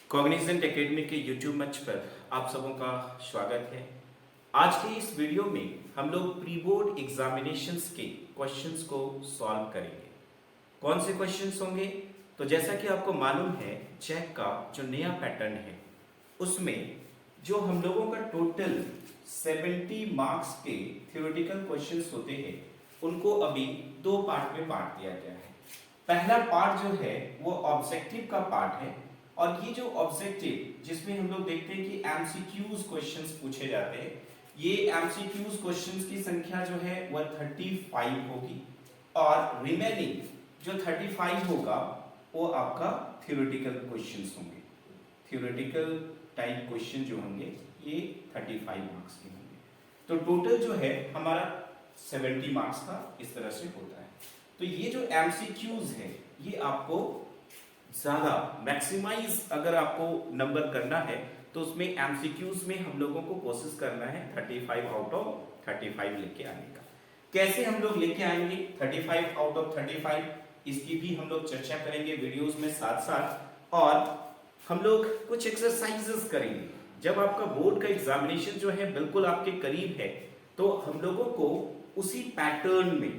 Cognizant academy के YouTube मंच पर आप सबों का स्वागत है। आज के इस वीडियो में हम लोग प्री बोर्ड एग्जामिनेशंस के क्वेश्चंस को सॉल्व करेंगे। कौन से क्वेश्चंस होंगे? तो जैसा कि आपको मालूम है, चेक का जो नया पैटर्न है उसमें जो हम लोगों का टोटल 70 मार्क्स के थ्योरेटिकल क्वेश्चंस होते हैं उनको अभी दो पार्ट में बांट दिया गया है। पहला पार्ट जो है वो ऑब्जेक्टिव का पार्ट है और ये जो ऑब्जेक्टिव जिसमें हम लोग देखते हैं कि एमसीक्यूज क्वेश्चंस पूछे जाते हैं, ये एमसीक्यूज क्वेश्चंस की संख्या जो है वह 35 होगी और रिमेनिंग जो 35 होगा वो आपका थ्योरेटिकल क्वेश्चंस होंगे। थ्योरेटिकल टाइप क्वेश्चन जो होंगे ये 35 मार्क्स के होंगे। तो टोटल जो है हमारा 70 मार्क्स का इस तरह से होता है। तो ये जो एमसीक्यूज है ये आपको ज्यादा मैक्सिमाइज अगर आपको नंबर करना है तो उसमें एमसीक्यूज में हम लोगों को कोशिश करना है 35 आउट ऑफ 35 लेके आने का। कैसे हम लोग लेके आएंगे 35 आउट ऑफ 35, इसकी भी हम लोग चर्चा करेंगे वीडियोस में साथ साथ। और हम लोग कुछ एक्सरसाइजेस करेंगे। जब आपका बोर्ड का एग्जामिनेशन जो है बिल्कुल आपके करीब है तो हम लोगों को उसी पैटर्न में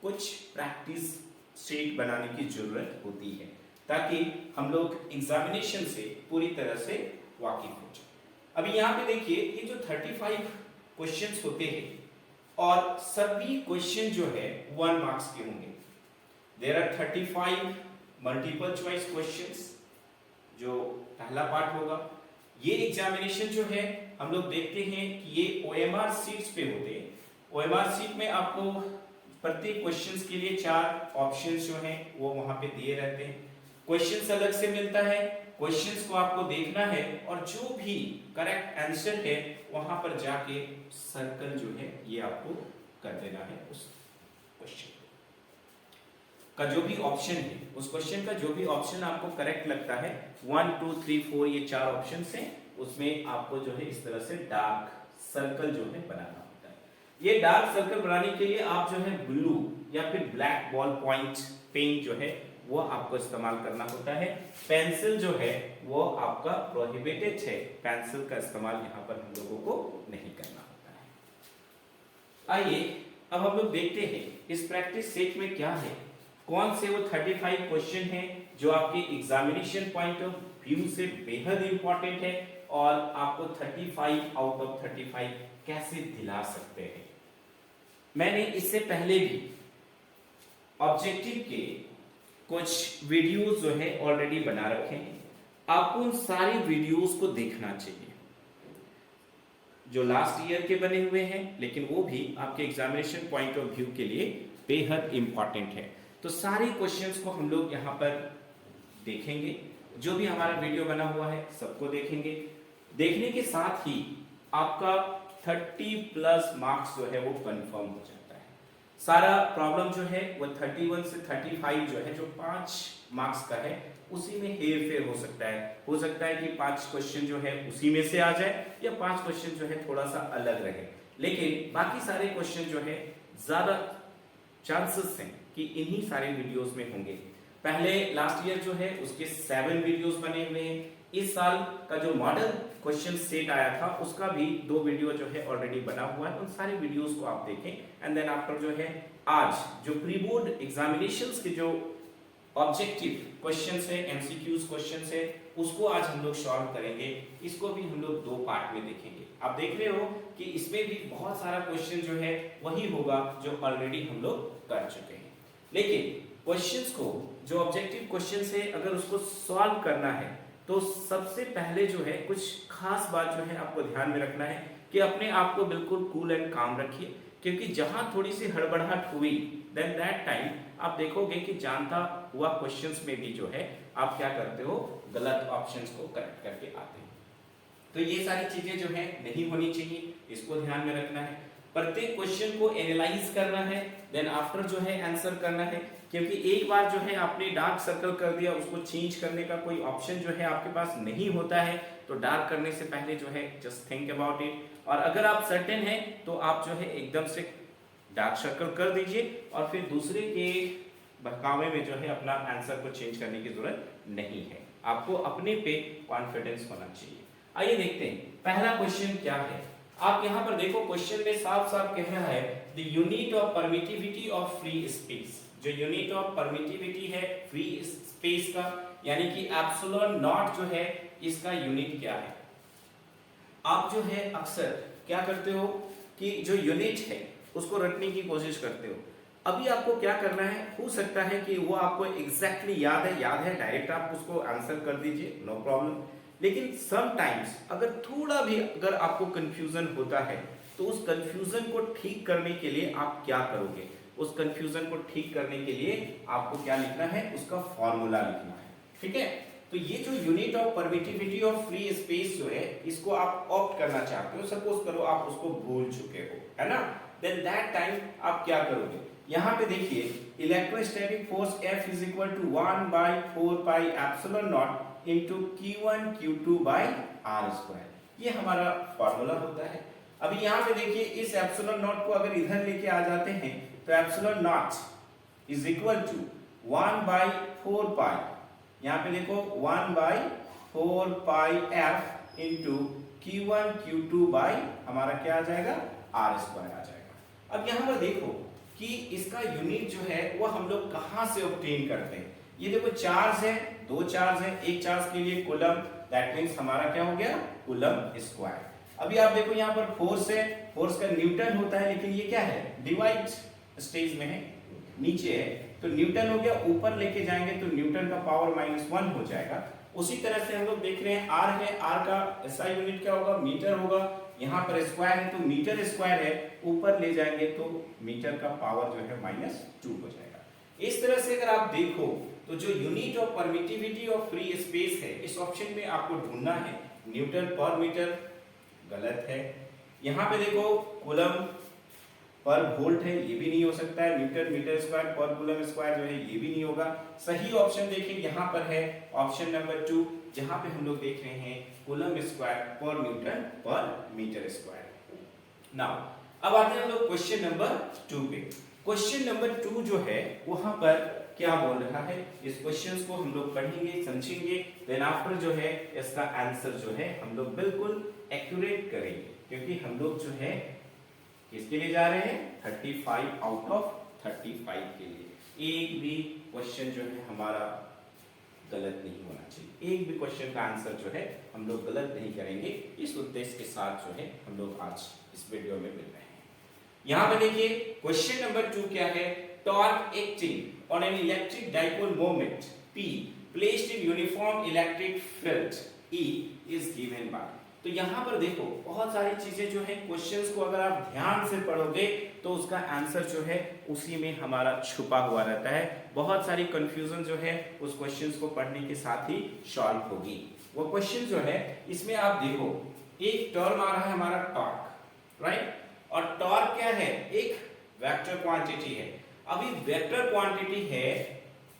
कुछ प्रैक्टिस सेट बनाने की जरूरत होती है ताकि हम लोग एग्जामिनेशन से पूरी तरह से वाकिफ हो जाए। अभी यहाँ पे देखिए ये जो 35 क्वेश्चंस होते हैं और सभी क्वेश्चन जो है 1 मार्क्स के होंगे। There are 35 multiple choice questions जो पहला पार्ट होगा। ये एग्जामिनेशन जो है हम लोग देखते हैं कि ये ओएमआर सीट्स पे होते हैं। ओएमआर सीट में आपको प्रत्येक क्वेश्चंस के लिए 4 ऑप्शंस जो हैं वो वहां पे दिए रहते हैं। क्वेश्चंस अलग से मिलता है, क्वेश्चंस को आपको देखना है और जो भी करेक्ट आंसर है वहां पर जाके सर्कल जो है ये आपको कर देना है। उस क्वेश्चन का जो भी ऑप्शन है, उस क्वेश्चन का जो भी ऑप्शन आपको करेक्ट लगता है, 1 2 3 4 ये 4 ऑप्शन हैं, उसमें आपको जो है इस तरह से डार्क सर्कल जो है बनाना होता है। ये डार्क सर्कल बनाने के लिए आप जो है ब्लू या फिर ब्लैक बॉल पॉइंट पेन जो है वो आपको इस्तेमाल करना होता है। पेंसिल जो है वो आपका प्रोहिबिटेड है, पेंसिल का इस्तेमाल यहाँ पर हम लोगों को नहीं करना होता है। आइए अब हम लोग देखते हैं इस प्रैक्टिस सेट में क्या है, कौन से वो 35 क्वेश्चन हैं जो आपके एग्जामिनेशन पॉइंट ऑफ व्यू से बेहद इंपॉर्टेंट है और आपको 35 आउट ऑफ 35 कैसे दिला सकते हैं। मैंने इससे पहले भी ऑब्जेक्टिव के कुछ वीडियोस जो है ऑलरेडी बना रखे हैं, आपको उन सारी वीडियोस को देखना चाहिए जो लास्ट ईयर के बने हुए हैं, लेकिन वो भी आपके एग्जामिनेशन पॉइंट ऑफ व्यू के लिए बेहद इंपॉर्टेंट है। तो सारे क्वेश्चंस को हम लोग यहाँ पर देखेंगे, जो भी हमारा वीडियो बना हुआ है सबको देखेंगे। देखने के साथ ही आपका 30+ मार्क्स जो है वो कंफर्म हो जाता है। सारा प्रॉब्लम जो है वो 31 से 35 जो है, जो 5 मार्क्स का है, उसी में हेर फेर हो सकता है। हो सकता है कि 5 क्वेश्चन जो है उसी में से आ जाए या 5 क्वेश्चन जो है थोड़ा सा अलग रहे, लेकिन बाकी सारे क्वेश्चन जो है ज्यादा चांसेस हैं कि इन्हीं सारे वीडियोस में होंगे। पहले लास्ट ईयर जो है उसके 7 वीडियोस बने हुए हैं। इस साल का जो मॉडल क्वेश्चन सेट आया था उसका भी 2 वीडियो जो है ऑलरेडी बना हुआ है। उन सारे वीडियोस को आप देखें एंड देन आफ्टर जो है आज जो प्री बोर्ड एग्जामिनेशंस के जो ऑब्जेक्टिव क्वेश्चंस है, एमसीक्यूज क्वेश्चंस है, उसको आज हम लोग सॉल्व करेंगे। इसको भी हम लोग 2 पार्ट में देखेंगे। आप देख रहे हो कि इसमें भी बहुत सारा क्वेश्चन जो है वही होगा जो ऑलरेडी हम लोग कर चुके हैं, लेकिन क्वेश्चंस को जो ऑब्जेक्टिव क्वेश्चंस है अगर उसको सॉल्व करना है तो सबसे पहले जो है कुछ खास बात जो है आपको ध्यान में रखना है कि अपने आप को बिल्कुल कूल एंड काम रखिए, क्योंकि जहां थोड़ी सी हड़बड़ाहट हुई देन दैट टाइम आप देखोगे कि जानता हुआ क्वेश्चंस में भी जो है आप क्या करते हो, गलत ऑप्शंस को करेक्ट करके आते हो। तो ये सारी चीजें जो है नहीं होनी चाहिए, इसको ध्यान में रखना है। प्रत्येक क्वेश्चन को एनालाइज करना है, देन आफ्टर जो है आंसर करना है, क्योंकि एक बार जो है आपने डार्क सर्कल कर दिया, उसको चेंज करने का कोई ऑप्शन जो है आपके पास नहीं होता है। तो डार्क करने से पहले जो है जस्ट थिंक अबाउट इट, और अगर आप सर्टेन हैं तो आप जो है एकदम से डार्क सर्कल कर दीजिए और फिर दूसरे के बहकावे में जो है अपना आंसर को चेंज करने की जरूरत नहीं है, आपको अपने पे कॉन्फिडेंस होना चाहिए। आइए देखते हैं पहला क्वेश्चन क्या है। आप यहाँ पर देखो क्वेश्चन में साफ साफ कह रहा है the unit of permittivity of free space. जो यूनिट ऑफ परमिटिविटी है फ्री स्पेस का, यानी कि एप्सिलॉन नॉट जो है इसका यूनिट क्या है। आप जो है अक्सर क्या करते हो कि जो यूनिट है उसको रटने की कोशिश करते हो। अभी आपको क्या करना है, हो सकता है कि वो आपको एग्जैक्टली याद है डायरेक्ट आप उसको आंसर कर दीजिए, नो प्रॉब्लम। लेकिन समटाइम्स अगर आपको कंफ्यूजन होता है तो उस कंफ्यूजन को ठीक करने के लिए आप क्या करोगे, उस कंफ्यूजन को ठीक करने के लिए आपको क्या लिखना है, उसका फॉर्मूला लिखना है। ठीक है, तो ये जो unit of permittivity of free space जो है इसको आप ऑप्ट करना चाहते हो, सपोज करो आप उसको भूल चुके हो, है ना, देन दैट टाइम आप क्या करोगे। यहाँ पे देखिए electrostatic force F is equal to 1 by 4 pi epsilon naught into Q1 Q2 by R square, ये हमारा फॉर्मूला होता है। अभी यहाँ पे देखिए इस एप्सिलॉन नॉट को अगर इधर लेके आ जाते हैं तो epsilon naught is equal to 1 by 4 pi, यहाँ पे देखो 1 by 4 pi F into Q1 Q2 by हमारा क्या आ जाएगा, R स्क्वायर आ जाएगा। अब यहाँ पर देखो कि इसका यूनिट जो है वो हम लोग कहाँ से ऑब्टेन करते हैं। ये देखो चार्ज है, दो चार्ज है, एक चार्ज के लिए कूलम, दैट मींस हमारा क्या हो गया, कूलम स्क्वायर। अभी आप देखो यहाँ पर फोर्स है, फोर्स का न्यूटन होता है, लेकिन ये क्या है, डिवाइड स्टेज में है, नीचे है, तो न्यूटन हो गया, ऊपर लेके जाएंगे तो न्यूटन का पावर -1 हो जाएगा। उसी तरह से हम लोग देख रहे हैं आर है, आर का एसआई यूनिट क्या होगा, मीटर होगा, यहाँ पर स्क्वायर है तो मीटर स्क्वायर है, ऊपर ले जाएंगे तो मीटर का पावर जो है -2 हो जाएगा। इस तरह से अगर आप देखो तो जो unit of permittivity of free space है इस ऑप्शन में आपको ढूंढना है न्यूटन पर मीटर, गलत है। यहाँ पे देखो कूलम पर वोल्ट है, ये भी नहीं हो सकता है। न्यूटन मीटर स्क्वायर पर कूलम स्क्वायर जो है ये भी नहीं होगा। सही ऑप्शन देखिए यहाँ पर है ऑप्शन नंबर 2, जहां पे हम लोग देख रहे हैं कूलम स्क्वायर पर न्यूटन पर मीटर स्क्वायर। नाउ अब आते हैं हम लोग क्वेश्चन नंबर 2 पे। क्वेश्चन नंबर 2 जो है वहां पर क्या बोल रहा है, इस क्वेश्चंस को हम लोग पढ़ेंगे, समझेंगे, देन आफ्टर जो है इसका आंसर जो है हम लोग बिल्कुल एक्यूरेट करेंगे, क्योंकि हम लोग जो है किसके लिए जा रहे हैं, 35 आउट ऑफ 35 के लिए। एक भी क्वेश्चन जो है हमारा गलत नहीं होना चाहिए, एक भी क्वेश्चन का आंसर जो है हम लोग गलत नहीं करेंगे। इस उद्देश्य के साथ जो है हम लोग आज इस वीडियो में मिल रहे हैं। यहाँ पे देखिए क्वेश्चन नंबर 2 क्या है, torque acting on an electric dipole moment P placed in uniform electric field E is given by. तो यहाँ पर देखो बहुत सारी चीजें जो है क्वेश्चंस को अगर आप ध्यान से पढ़ोगे तो उसका आंसर जो है उसी में हमारा छुपा हुआ रहता है। बहुत सारी कंफ्यूजन जो है उस क्वेश्चंस को पढ़ने के साथ ही सॉल्व होगी। वो क्वेश्चन जो है इसमें आप देखो एक टर्म आ रहा है हमारा टॉर्क, राइट, और टॉर्क क्या है, एक वेक्टर क्वांटिटी है। अभी वेक्टर क्वांटिटी है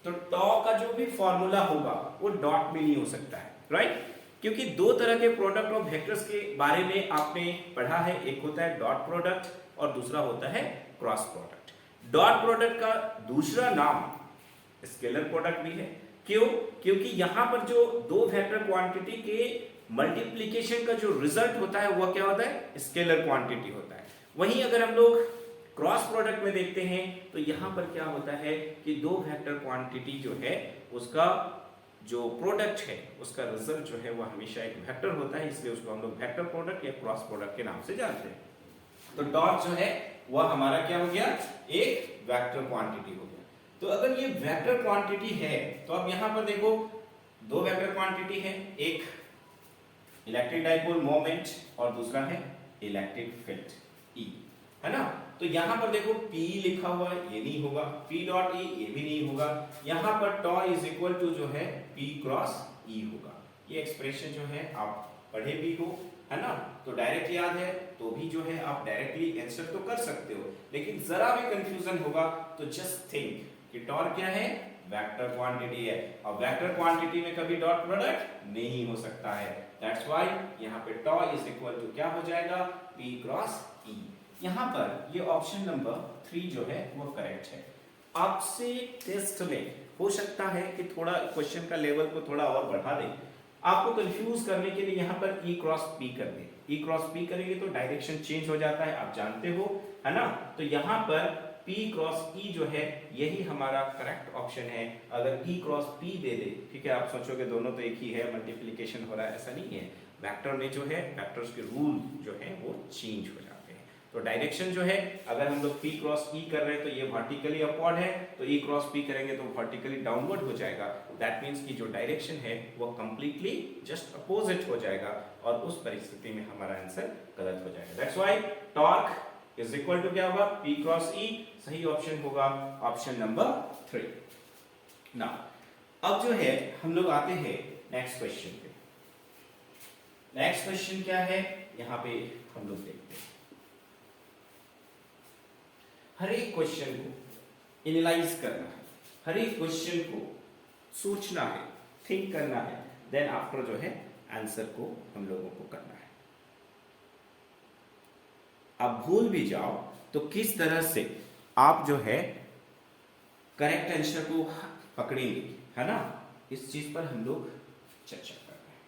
तो टॉर्क का जो भी फॉर्मूला होगा वो डॉट में नहीं हो सकता है, राइट, क्योंकि दो तरह के प्रोडक्ट ऑफ वेक्टर्स के बारे में आपने पढ़ा है, एक होता है डॉट प्रोडक्ट और दूसरा होता है क्रॉस प्रोडक्ट। डॉट प्रोडक्ट का दूसरा नाम स्केलर प्रोडक्ट भी है। क्यों, क्योंकि यहां पर जो दो वेक्टर क्वांटिटी के मल्टीप्लिकेशन का जो रिजल्ट होता है वह क्या होता है, स्केलर क्वांटिटी होता है। वहीं अगर हम लोग क्रॉस प्रोडक्ट में देखते हैं तो यहां पर क्या होता है कि दो वेक्टर क्वांटिटी जो है उसका जो प्रोडक्ट है उसका रिजल्ट जो है वो हमेशा एक वेक्टर होता है, इसलिए उसको हम लोग वेक्टर प्रोडक्ट या क्रॉस प्रोडक्ट के नाम से जानते हैं। तो डॉट जो है वह हमारा क्या हो गया, एक वेक्टर क्वांटिटी हो गया। तो अगर ये वेक्टर क्वांटिटी है तो अब यहां पर देखो दो वेक्टर क्वांटिटी है, एक इलेक्ट्रिक डाइपोल मोमेंट और दूसरा है इलेक्ट्रिक फील्ड E, है ना। तो यहां पर देखो P लिखा हुआ है, ये नहीं होगा, P डॉट E ये भी नहीं होगा। यहां पर टॉ इज इक्वल टू जो है P क्रॉस E होगा। ये एक्सप्रेशन जो है आप पढ़े भी हो, है ना, तो डायरेक्ट याद है तो भी जो है आप डायरेक्टली आंसर तो कर सकते हो, लेकिन जरा भी कंफ्यूजन होगा तो जस्ट थिंक कि टॉर्क क्या है, वेक्टर क्वांटिटी है, और वेक्टर क्वांटिटी में कभी डॉट प्रोडक्ट नहीं हो सकता है। दैट्स व्हाई यहाँ पे टॉ इज इक्वल टू क्या हो जाएगा, P क्रॉस E। यहाँ पर ये ऑप्शन नंबर 3 जो है वो करेक्ट है। आपसे टेस्ट में हो सकता है कि थोड़ा क्वेश्चन का लेवल को थोड़ा और बढ़ा दें, आपको कंफ्यूज करने के लिए यहाँ पर ई क्रॉस पी कर दें। ई क्रॉस पी करेंगे तो डायरेक्शन चेंज हो जाता है, आप जानते हो, है ना। तो यहाँ पर P क्रॉस E जो है यही हमारा करेक्ट ऑप्शन है। अगर E क्रॉस P दे दे, ठीक है, आप सोचोगे दोनों तो एक ही है, मल्टीप्लिकेशन हो रहा है, ऐसा नहीं है। वेक्टर में जो है वेक्टर्स के रूल जो है वो चेंज हो जाते हैं। तो डायरेक्शन जो है, अगर हम लोग P क्रॉस E कर रहे हैं तो ये वर्टिकली अपवर्ड है, तो E क्रॉस P करेंगे तो वर्टिकली डाउनवर्ड हो जाएगा। दैट मीन्स कि जो डायरेक्शन है वो कंप्लीटली जस्ट अपोजिट हो जाएगा और उस परिस्थिति में हमारा आंसर गलत हो जाएगा। That's why torque is equal to क्या होगा, P क्रॉस E। सही ऑप्शन होगा ऑप्शन नंबर 3। नाउ अब जो है हम लोग आते हैं नेक्स्ट क्वेश्चन पे। नेक्स्ट क्वेश्चन क्या है, यहाँ पे हम लोग देखते हैं। हर एक क्वेश्चन को एनालाइज करना है, हर एक क्वेश्चन को सोचना है, थिंक करना है, देन आफ्टर जो है आंसर को हम लोगों को करना है। आप भूल भी जाओ तो किस तरह से आप जो है करेक्ट आंसर को पकड़ेंगे, है ना, इस चीज पर हम लोग चर्चा कर रहे हैं।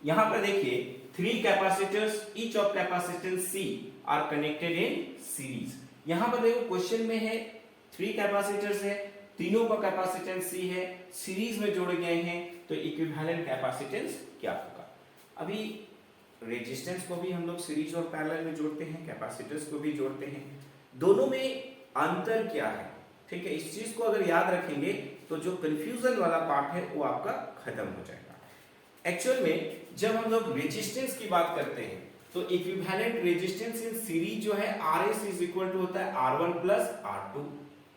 यहां पर देखिए 3 capacitors, each of capacitance C are connected in series. यहां पर देखो क्वेश्चन में है 3 कैपेसिटर्स है, तीनों का कैपेसिटेंस C है, सीरीज में जोड़े गए हैं, तो इक्विवेलेंट कैपेसिटेंस क्या होगा। अभी रेजिस्टेंस को भी हम लोग सीरीज और पैरेलल में जोड़ते हैं, कैपेसिटर्स को भी जोड़ते हैं, दोनों में अंतर क्या है, ठीक है। इस चीज को अगर याद रखेंगे तो जो कंफ्यूजन वाला पार्ट है वो आपका खत्म हो जाएगा। एक्चुअल में जब हम लोग रेजिस्टेंस की बात करते हैं तो इक्विवेलेंट रेजिस्टेंस इन सीरीज जो है RS इज इक्वल टू होता है R1 प्लस R2,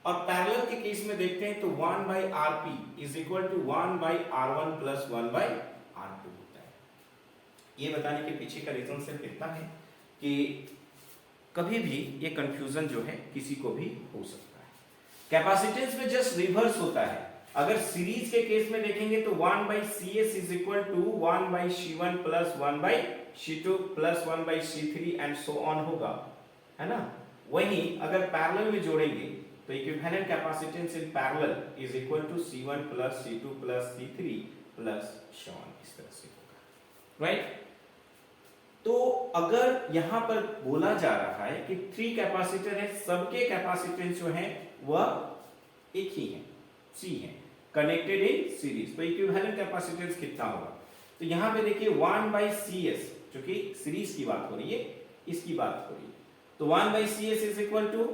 और पैरेलल के केस में देखते हैं तो 1 by RP is equal to 1 by R1 plus 1 by R2 होता है। ये बताने के पीछे का रीजन सिर्फ इतना है कि कभी भी ये कंफ्यूजन जो है किसी को भी हो सकता है। कैपेसिटेंस में जस्ट रिवर्स होता है। अगर सीरीज के केस में देखेंगे तो 1 by CS is equal to 1 by C1 plus 1 by C2 plus 1 by C3 and so on होगा, है ना। वहीं अगर पैरेलल में जोड़ेंगे तो equivalent capacitance in parallel is equal to C1 plus C2 plus C3 plus so on, इस तरह से होगा, राइट। तो अगर यहां पर बोला जा रहा है कि 3 कैपेसिटर है, सबके कैपेसिटेंस जो है वह एक ही है, C है, कनेक्टेड इन सीरीज, तो इक्विवेलेंट कैपेसिटेंस कितना होगा। तो यहां पे देखिए 1 बाई CS, जो कि सीरीज की बात हो रही है, इसकी बात हो रही है, तो 1 by CS is equal to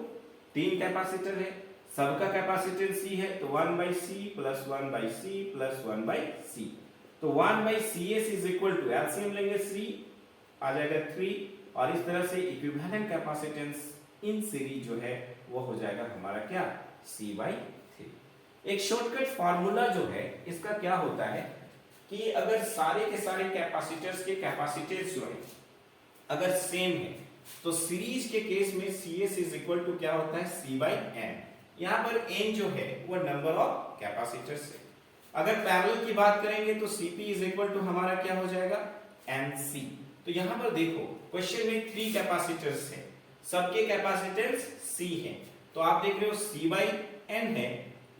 3 capacitor है, सबका कैपेसिटेंस C है, तो 1 by C plus 1 by C plus 1 by C, तो 1 by CS is equal to LCM लेंगे C आ जाएगा 3, और इस तरह से इक्विवेलेंट कैपेसिटेंस इन सीरीज जो है वो हो जाएगा हमारा क्या, C बाई 3। एक शॉर्टकट फार्मूला जो है इसका क्या होता है कि अगर सारे के सारे कैपेसिटर्स के कैपेसिटेंस जो है अगर सेम है तो सीरीज के केस में CS इज इक्वल टू क्या होता है, C बाई n। यहाँ पर n जो है वो नंबर ऑफ कैपेसिटर्स है। अगर पैरेलल की बात करेंगे तो CP इज इक्वल टू हमारा क्या हो जाएगा, NC। तो यहां पर देखो क्वेश्चन में 3 कैपेसिटर्स है, सबके कैपेसिटेंस C है, तो आप देख रहे हो C बाई n है,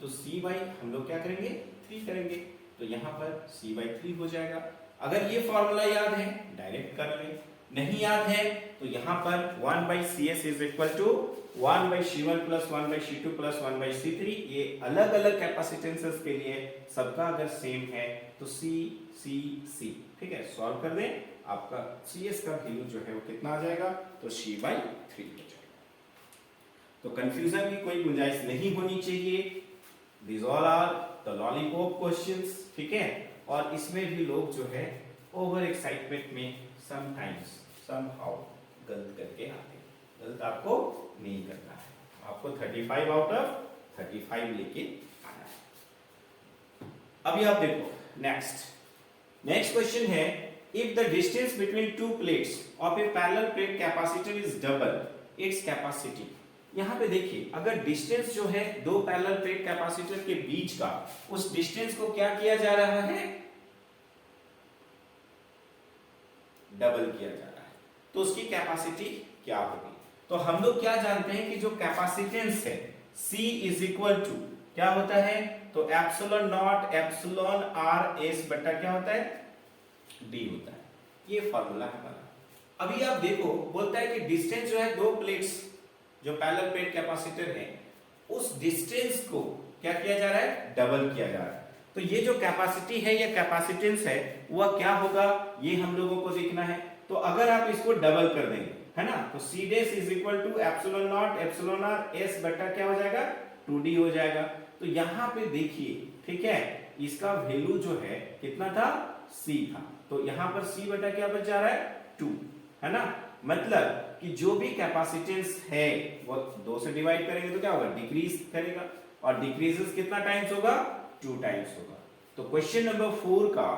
तो C बाई हम लोग क्या करेंगे, 3 करेंगे, तो यहां पर C बाई 3 हो जाएगा। अगर ये फॉर्मूला याद है डायरेक्ट कर ले, नहीं याद है तो यहां पर 1 by CS is equal to 1 by C1 plus 1 by C2 plus 1 by C3, ये अलग अलग कैपेसिटेंसेस के लिए सबका अगर सेम है तो C C C, ठीक है, सॉल्व कर दें, आपका CS का वैल्यू जो है वो कितना आ जाएगा, तो C बाई 3 हो जाएगा। तो कंफ्यूजन की कोई गुंजाइश नहीं होनी चाहिए। These all are the lollipop questions, ठीक है, और इसमें भी लोग जो है ओवर एक्साइटमेंट में समटाइम्स समहाउ गलत करके आते हैं। गलत आपको नहीं करना है, आपको 35 आउट ऑफ 35 लेके आना है। अभी आप देखो नेक्स्ट क्वेश्चन है, if the distance between two plates of a parallel plate capacitor is double its capacity। यहां पे देखिए अगर डिस्टेंस जो है दो पैरेलल प्लेट कैपेसिटर के बीच का, उस डिस्टेंस को क्या किया जा रहा है, डबल किया जा रहा है, तो उसकी कैपेसिटी क्या होगी। तो हम लोग क्या जानते हैं कि जो कैपेसिटेंस है C इज इक्वल टू क्या होता है, तो epsilon naught epsilon R S बटा क्या होता है, डी होता है। ये फॉर्मूला हमारा। अभी आप देखो बोलता है कि डिस्टेंस जो है दो प्लेट्स जो पैरेलल प्लेट कैपेसिटर है उस डिस्टेंस को क्या किया जा रहा है, डबल किया जा रहा है। तो ये जो कैपेसिटी है या कैपेसिटेंस है वह क्या होगा, ये हम लोगों को देखना है। तो अगर आप इसको डबल कर देंगे है ना, तो C dash is equal to epsilon naught epsilon R S बटा क्या हो जाएगा, 2d हो जाएगा। तो यहां पे देखिए ठीक है, इसका वैल्यू जो है कितना था, c था, तो यहां पर c बटा क्या बच जा रहा है, 2 है ना। मतलब कि जो भी कैपेसिटेंस है वो 2 से डिवाइड करेंगे तो क्या होगा, डिक्रीज करेगा, और डिक्रीजेस कितना टाइम्स होगा, 2 टाइम्स होगा। तो क्वेश्चन नंबर 4 का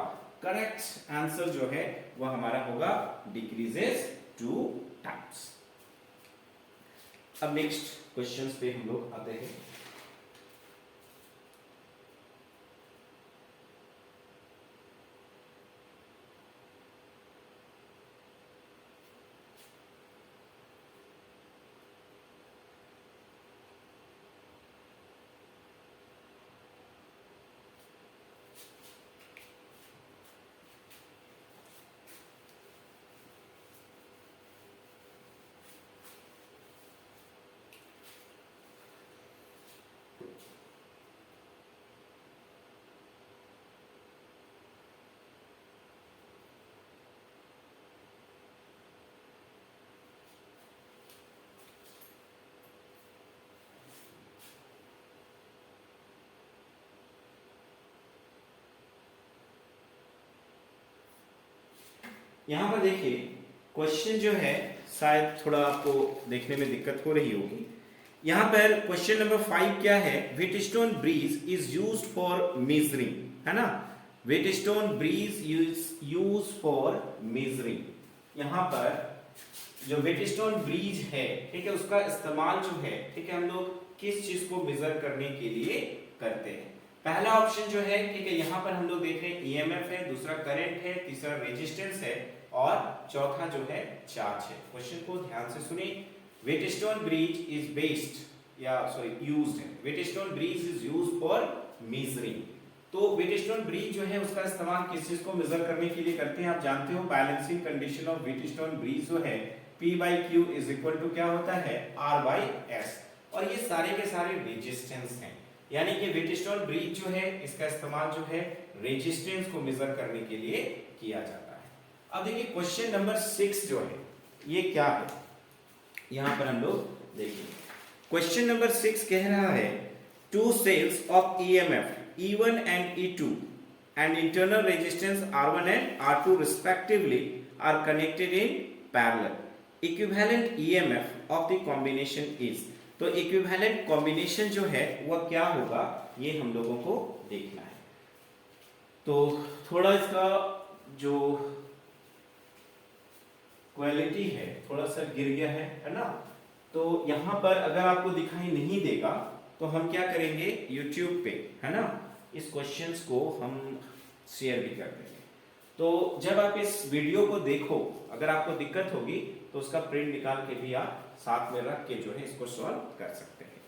करेक्ट आंसर जो है वो हमारा होगा डिक्रीजेस 2 टाइम्स। अब नेक्स्ट क्वेश्चंस पे हम लोग आते हैं। यहां पर देखिए क्वेश्चन जो है शायद थोड़ा आपको देखने में दिक्कत हो रही होगी। यहां पर क्वेश्चन नंबर 5 क्या है, Wheatstone bridge is used for measuring, है ना, Wheatstone bridge use for measuring. यहां पर जो व्हीटस्टोन ब्रिज है ठीक है, उसका इस्तेमाल जो है ठीक है, हम लोग किस चीज को मेजर करने के लिए करते हैं। पहला ऑप्शन जो है ठीक है, यहां पर हम लोग देख रहे हैं ईएमएफ है, दूसरा करंट है, तीसरा रेजिस्टेंस है और चौथा जो है चार्ज है। क्वेश्चन को ध्यान से सुनिए। व्हीटस्टोन ब्रिज इज बेस्ड या सॉरी यूज्ड है, Wheatstone bridge is used for measuring. तो व्हीटस्टोन ब्रिज जो है उसका इस्तेमाल किस चीज को मेजर करने के लिए करते हैं, आप जानते हो balancing condition of Wheatstone bridge जो है P by Q is equal to क्या होता है, R by S, और ये सारे के सारे रेजिस्टेंस हैं। यानी कि व्हीटस्टोन ब्रिज जो है इसका इस्तेमाल जो है रेजिस्टेंस को मेजर करने के लिए किया जाता है। अब देखिए क्वेश्चन नंबर 6 जो है ये क्या है, यहां पर हम लोग देखिए क्वेश्चन नंबर 6 कह रहा है two cells of EMF E1 and E2 and internal resistance R1 and R2 respectively are connected in parallel. Equivalent EMF of the combination is, तो इक्विवेलेंट कॉम्बिनेशन जो है वह क्या होगा ये हम लोगों को देखना है। तो थोड़ा इसका जो क्वालिटी है थोड़ा सा गिर गया है ना, तो यहां पर अगर आपको दिखाई नहीं देगा तो हम क्या करेंगे, YouTube पे है ना, इस क्वेश्चंस को हम शेयर भी कर देंगे। तो जब आप इस वीडियो को देखो अगर आपको दिक्कत होगी तो उसका प्रिंट निकाल के भी आप साथ में रख के जो है इसको सॉल्व कर सकते हैं।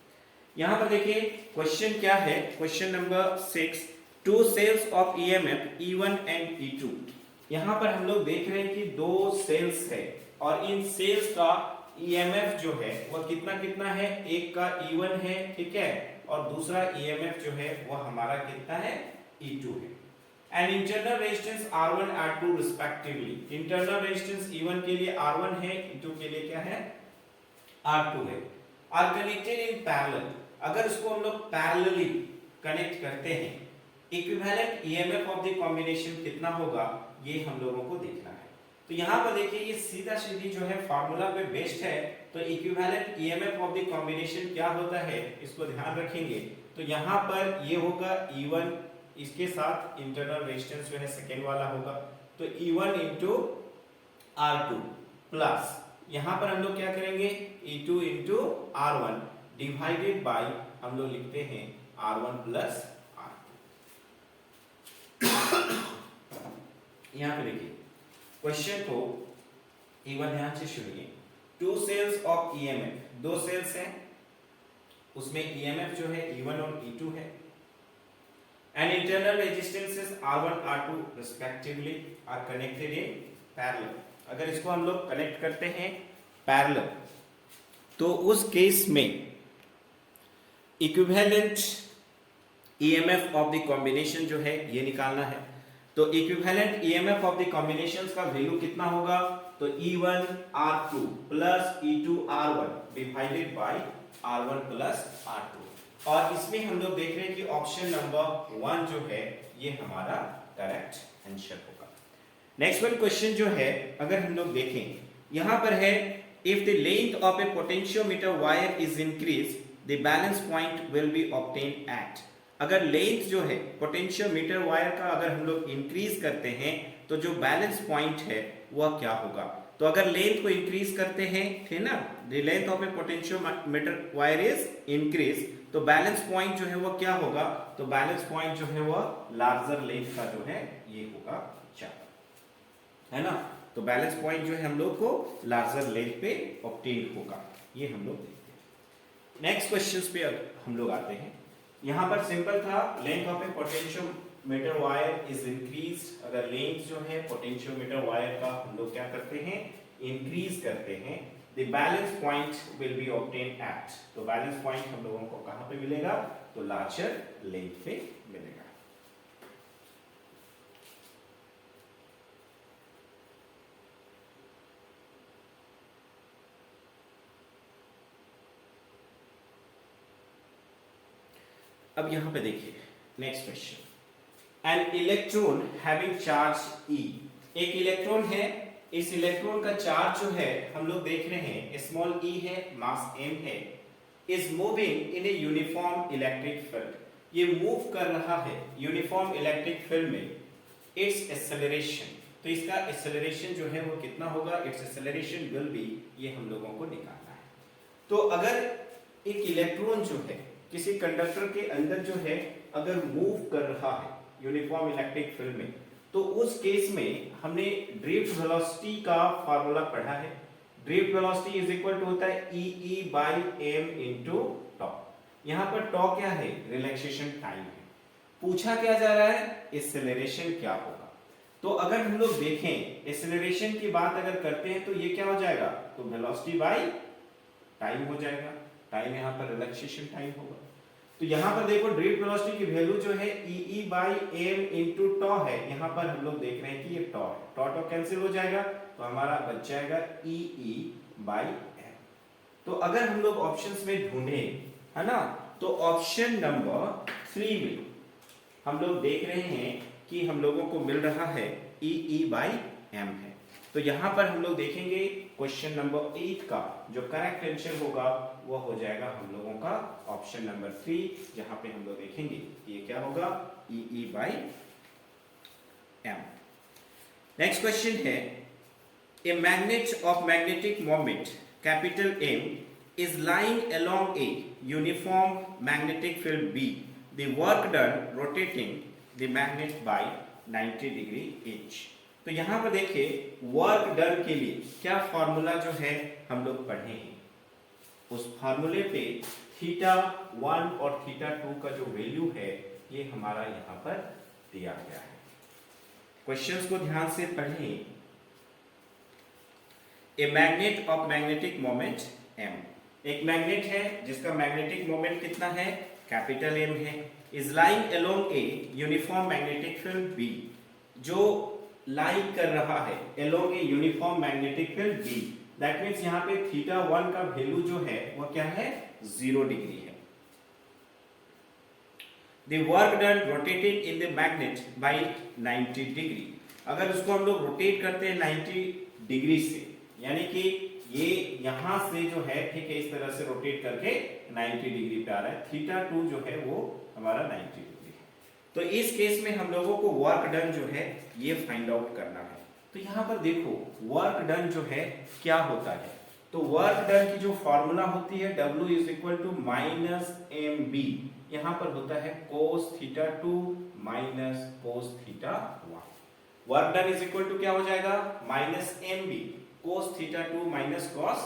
यहां पर देखिए क्वेश्चन क्या है, question number 6 two cells of EMF E1 and E2। यहां पर हम लोग देख रहे हैं कि दो सेल्स है और इन सेल्स का EMF जो है वह कितना कितना है, एक का E1 है ठीक है, और दूसरा EMF जो है वह हमारा कितना है, E2 है। And internal resistance R1 R2 respectively, internal resistance E1 के लिए R1 है, E2 के लिए क्या है, R2 है। आर कनेक्टेड इन पैरेलल, अगर इसको हम लोग पैरेलली कनेक्ट करते हैं equivalent EMF of the combination कितना होगा ये हम लोगों को देखना है। तो यहां पर देखिए ये सीधा सीधी जो है फार्मूला पे बेस्ड है, तो equivalent EMF of the combination क्या होता है इसको ध्यान रखेंगे। तो यहां पर ये होगा E1, इसके साथ इंटरनल रेजिस्टेंस जो है सेकेंड वाला होगा, तो E1 इंटू R2 प्लस यहां पर हम लोग क्या करेंगे E2 into R1 divided by हम लोग लिखते हैं R1 प्लस R2। यहां पे देखिए क्वेश्चन को एक बार ध्यान से सुनिए। टू सेल्स ऑफ EMF, दो सेल्स हैं उसमें ईएमएफ जो है E1 और E2 है and internal resistances R1 R2 respectively are connected in parallel। अगर इसको हम लोग कनेक्ट करते हैं पैरेलल तो उस केस में equivalent EMF of the combination जो है ये निकालना है। तो equivalent EMF of the combinations का वैल्यू कितना होगा, तो E1 R2 plus E2 R1 divided by R1 plus R2। और इसमें हम लोग देख रहे हैं कि ऑप्शन नंबर 1 जो है ये हमारा करेक्ट आंसर होगा। नेक्स्ट वन क्वेश्चन जो है अगर हम लोग देखें यहां पर है if the length of a potentiometer wire is increase the balance point will be obtained at. अगर लेंथ जो है पोटेंशियोमीटर वायर का अगर हम लोग इंक्रीज करते हैं तो जो बैलेंस पॉइंट है वह क्या होगा। तो अगर लेंथ को इंक्रीज करते हैं, ठीक है ना, the length of a potentiometer wire is increase, तो बैलेंस पॉइंट जो है वो क्या होगा, तो बैलेंस पॉइंट जो है वो लार्जर लेंथ का जो है ये होगा 4, है ना। तो बैलेंस पॉइंट जो है हम लोग को लार्जर लेंथ पे ऑब्टेन होगा, ये हम लोग देखते हैं। नेक्स्ट क्वेश्चंस पे हम लोग आते हैं। यहां पर सिंपल था, length of a potentiometer wire is increased. अगर लेंथ जो है पोटेंशियोमीटर वायर का हम लोग क्या करते हैं, इंक्रीज करते हैं, the balance point will be obtained at। तो बैलेंस पॉइंट हम लोगों को कहां पे मिलेगा, तो लार्जर लेंथ पे मिलेगा। अब यहां पे देखिए next question, an electron having charge E। एक इलेक्ट्रॉन है, इस इलेक्ट्रॉन का चार्ज जो है हम लोग देख रहे हैं स्मॉल e है, मास m है, is moving in a uniform electric field. ये मूव कर रहा है यूनिफॉर्म इलेक्ट्रिक फील्ड में। इट्स एक्सेलरेशन, तो इसका एक्सेलरेशन जो है वो कितना होगा, इट्स एक्सेलरेशन विल बी, ये हम लोगों को निकालना है। तो अगर एक इलेक्ट्रॉन जो है किसी कंडक्टर के अंदर जो है अगर मूव कर रहा है यूनिफॉर्म इलेक्ट्रिक फील्ड में, तो उस केस में हमने ड्रिफ्ट वेलोसिटी का फार्मूला पढ़ा है। Drift velocity is equal to होता है E by m into tau. यहां पर टॉ क्या है, रिलैक्सेशन टाइम है। पूछा क्या जा रहा है, एक्सेलरेशन क्या होगा। तो अगर हम लोग देखें एक्सेलरेशन की बात अगर करते हैं तो ये क्या हो जाएगा, तो वेलोसिटी बाई टाइम हो जाएगा। टाइम यहां पर रिलैक्सेशन टाइम होगा। तो यहां पर देखो ड्रिफ्ट वेलोसिटी की वैल्यू जो है E बाई m इंटू टॉ है। यहां पर हम लोग देख रहे हैं कि ये टॉ है, टॉ कैंसिल हो जाएगा तो हमारा बच जाएगा E बाई m। तो अगर हम लोग ऑप्शंस में ढूंढे, है ना, तो ऑप्शन नंबर 3 में हम लोग देख रहे हैं कि हम लोगों को मिल रहा है E बाई m है। तो यहां पर हम लोग देखेंगे क्वेश्चन नंबर 8 का जो करेक्ट आंसर होगा वो हो जाएगा हम लोगों का ऑप्शन नंबर 3, जहां पे हम लोग देखेंगे ये क्या होगा, E by m। Next question है, a magnet of magnetic moment capital M is lying along a uniform magnetic field B. The work done rotating the magnet by 90 degree each। तो यहां पर देखिए वर्क डन के लिए क्या formula जो है हम लोग पढ़े हैं, उस फॉर्मूले पे θ1 और θ2 का जो वैल्यू है ये हमारा यहां पर दिया गया है। क्वेश्चंस को ध्यान से पढ़ें। ए magnet of magnetic moment M, एक मैग्नेट है जिसका मैग्नेटिक मोमेंट कितना है, कैपिटल M है, is lying along a uniform magnetic field B, जो लाइक कर रहा है along a uniform magnetic field B। That means यहां पे θ1 का वैल्यू जो है वो क्या है, 0 डिग्री है। The work done rotating in the magnet by 90 degree, अगर उसको हम लोग रोटेट करते हैं 90 डिग्री से, यानी कि ये यहां से जो है ठीक है इस तरह से रोटेट करके 90 डिग्री पे आ रहा है, θ2 जो है वो हमारा 90 डिग्री है। तो इस केस में हम लोगों को वर्क डन जो है ये फाइंड आउट करना है। तो यहां पर देखो वर्क डन जो है क्या होता है, तो वर्क डन की जो फॉर्मूला होती है W is equal to minus mb, यहां पर होता है cos θ2 minus cos θ1। Work done is equal to क्या हो जाएगा, minus mb cos θ2 minus cos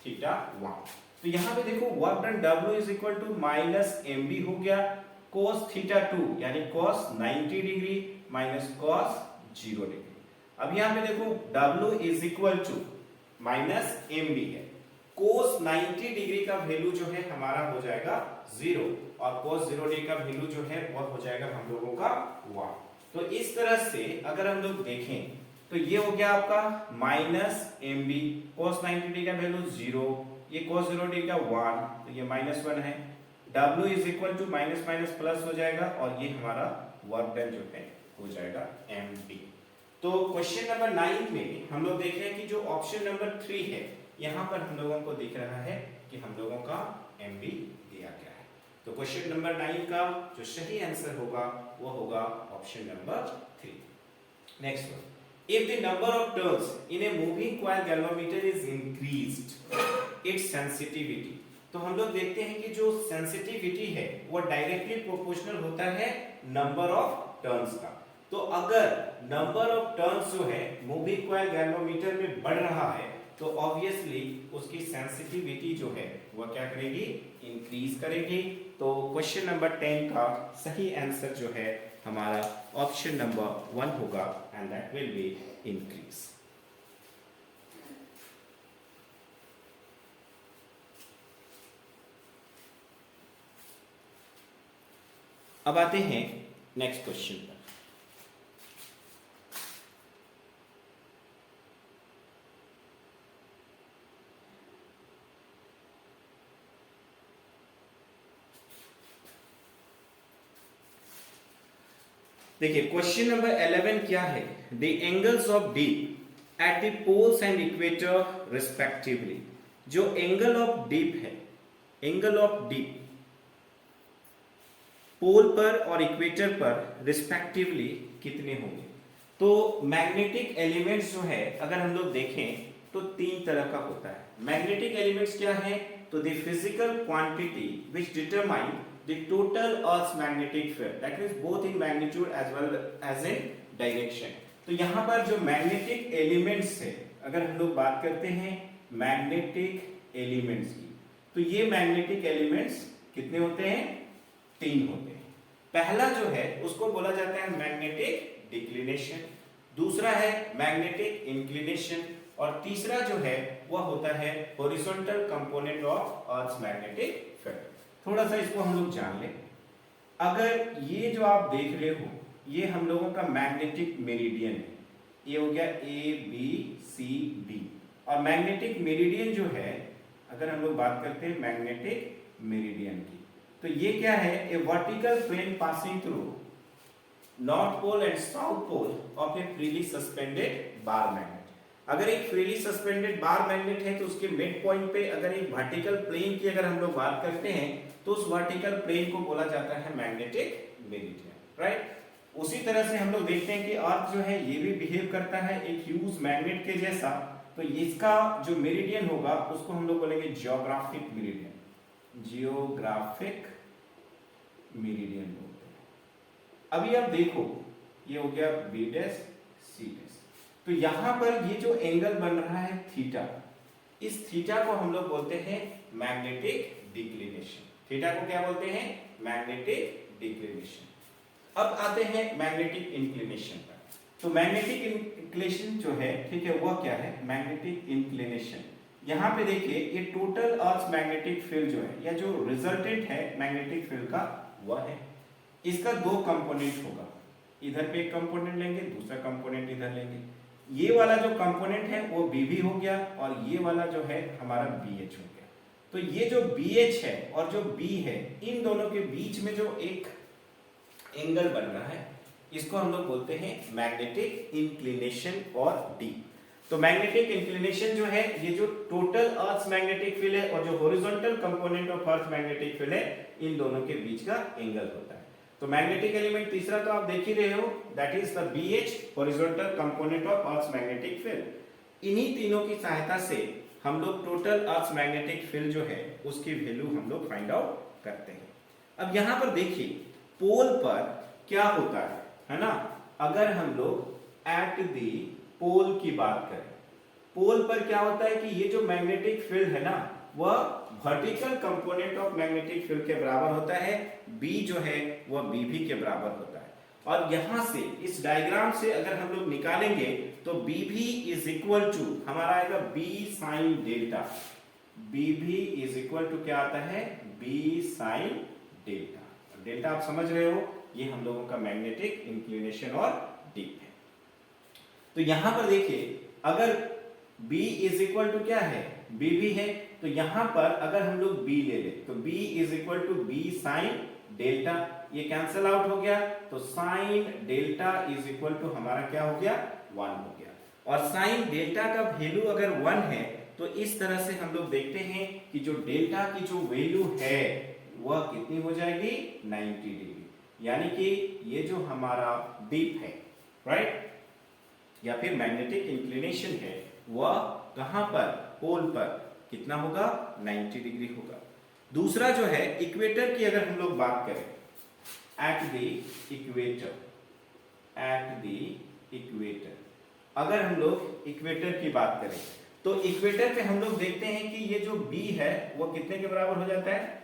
θ1। तो यहाँ पे देखो work done W is equal to minus M B हो गया cos थीटा 2 यानी cos 90 degree minus cos 0 degree. अब यहाँ पे देखो W is equal to minus M B है, cos 90 डिग्री का वैल्यू जो है हमारा हो जाएगा 0 और cos 0 डिग्री का वैल्यू जो है वो हो जाएगा हम लोगों का 1। तो इस तरह से अगर हम लोग देखें तो ये हो गया आपका minus M B, cos 90 degree का वैल्यू 0, ये cos 0 डिग्री का 1, तो ये माइनस 1 है। W is equal to minus minus plus हो जाएगा और ये हमारा वर्क डन जो है हो जाएगा एम बी। तो क्वेश्चन नंबर 9 में हम लोग देख रहे हैं कि जो ऑप्शन नंबर 3 है यहाँ पर हम लोगों को दिख रहा है कि हम लोगों का एम बी दिया गया है। तो क्वेश्चन नंबर 9 का जो सही आंसर होगा वो होगा option number 3। Next one, if the number of turns in a moving coil galvanometer is increased, its sensitivity, तो हम लोग देखते हैं कि जो सेंसिटिविटी है वो डायरेक्टली प्रोपोर्शनल होता है नंबर ऑफ टर्न्स का। तो अगर नंबर ऑफ टर्न्स जो है मूविंग कॉइल गैल्वेनोमीटर में बढ़ रहा है तो ऑब्वियसली उसकी सेंसिटिविटी जो है वो क्या करेगी, इंक्रीज करेगी। तो क्वेश्चन नंबर 10 का सही आंसर जो है हमारा ऑप्शन नंबर 1 होगा and that will be increase. अब आते हैं नेक्स्ट क्वेश्चन पर। देखिए क्वेश्चन नंबर 11 क्या है, the angles of dip at the poles and equator respectively. जो एंगल ऑफ डीप है, एंगल ऑफ डीप पोल पर और इक्वेटर पर रिस्पेक्टिवली कितने होंगे। तो मैग्नेटिक एलिमेंट्स जो है अगर हम लोग देखें तो 3 तरह का होता है। मैग्नेटिक एलिमेंट्स क्या है, तो the physical quantity which determine the total earth's magnetic field, that means both in magnitude as well as in direction। तो यहाँ पर जो मैग्नेटिक एलिमेंट्स है अगर हम लोग बात करते हैं मैग्नेटिक एलिमेंट्स की, तो ये मैग्नेटिक एलिमेंट्स कितने होते हैं, 3 होते हैं। पहला जो है उसको बोला जाता है मैग्नेटिक डिक्लिनेशन, दूसरा है मैग्नेटिक इंक्लिनेशन और तीसरा जो है वह होता है horizontal component of earth's magnetic field. थोड़ा सा इसको हम लोग जान लें। अगर ये जो आप देख रहे हो ये हम लोगों का मैग्नेटिक मेरिडियन है, ये हो गया ए बी सी डी, और मैग्नेटिक मेरिडियन जो है अगर हम लोग बात करते हैं मैग्नेटिक मेरिडियन की, तो ये क्या है, a vertical plane passing through north pole and south pole of a freely suspended bar magnet. अगर एक फ्रीली सस्पेंडेड बार मैग्नेट है तो उसके मिड पॉइंट पे अगर एक वर्टिकल प्लेन की अगर हम लोग बात करते हैं तो उस वर्टिकल प्लेन को बोला जाता है मैग्नेटिक मेरिडियन, राइट। उसी तरह से हम लोग देखते हैं कि अर्थ जो है ये भी बिहेव करता है एक ह्यूज मैग्नेट के जैसा, तो इसका जो मेरिडियन होगा उसको हम लोग बोलेंगे जियोग्राफिक मेरिडियन, जियोग्राफिक मेरिडियन बोलते हैं। अभी आप देखो ये हो गया बी डैश सी डैश, तो यहां पर ये जो एंगल बन रहा है थीटा, इस थीटा को हम लोग बोलते हैं मैग्नेटिक डिक्लिनेशन। थीटा को क्या बोलते हैं, मैग्नेटिक डिक्लिनेशन। अब आते हैं मैग्नेटिक इंक्लिनेशन पर। तो मैग्नेटिक इंक्लिनेशन जो है, ठीक है, वह क्या है, मैग्नेटिक इंक्लिनेशन। यहाँ पे देखिए ये टोटल अर्थ मैग्नेटिक फील्ड जो है या जो रिजल्टेंट है मैग्नेटिक फील्ड का वह है। इसका 2 कंपोनेंट होगा, इधर पे एक कंपोनेंट लेंगे, दूसरा कंपोनेंट इधर लेंगे। ये वाला जो कंपोनेंट है वो BB हो गया और ये वाला जो है हमारा BH हो गया। तो ये जो BH है और जो B है, इन दोनों के बीच में जो एक एंगल बन रहा है इसको हम लोग बोलते हैं मैग्नेटिक इंक्लिनेशन और D। तो मैग्नेटिक इंक्लिनेशन जो है ये जो टोटल अर्थ मैग्नेटिक फील्ड है और जो horizontal component of earth magnetic field है, इन दोनों के बीच का एंगल होता है। तो मैग्नेटिक एलिमेंट तीसरा तो आप देख ही रहे हो, that is the BH, horizontal component of earth magnetic field. इन्हीं तीनों की सहायता से हम लोग टोटल अर्थ मैग्नेटिक फील्ड जो है उसकी वैल्यू हम लोग फाइंड आउट करते हैं। अब यहां पर देखिए पोल पर क्या होता है ना, अगर हम लोग एट द पोल की बात करें, पोल पर क्या होता है कि ये जो मैग्नेटिक फील्ड है ना वह vertical component of magnetic field के बराबर होता है, B जो है वह BV के बराबर होता है। और यहां से इस डायग्राम से अगर हम लोग निकालेंगे तो BV इज इक्वल टू हमारा आएगा B sine delta. BV is equal to क्या आता है, B साइन डेल्टा। डेल्टा आप समझ रहे हो, ये हम लोगों का मैग्नेटिक इंक्लिनेशन और डिप है। तो यहां पर देखिए अगर B इज इक्वल टू क्या है, BV है, तो यहां पर अगर हम लोग B ले ले तो B is equal to B sine delta, ये कैंसिल आउट हो गया, तो sine delta is equal to हमारा क्या हो गया, 1 हो गया। और साइन डेल्टा का वैल्यू अगर 1 है तो इस तरह से हम लोग देखते हैं कि जो डेल्टा की जो वैल्यू है वह कितनी हो जाएगी, 90 डिग्री। यानी कि ये जो हमारा डीप है, राइट, या फिर मैग्नेटिक इंक्लिनेशन है, वह कहां पर, पोल पर कितना होगा, 90 डिग्री होगा। दूसरा जो है इक्वेटर की अगर हम लोग बात करें, एट द इक्वेटर, अगर हम लोग इक्वेटर की बात करें तो इक्वेटर पे हम लोग देखते हैं कि ये जो B है वो कितने के बराबर हो जाता है,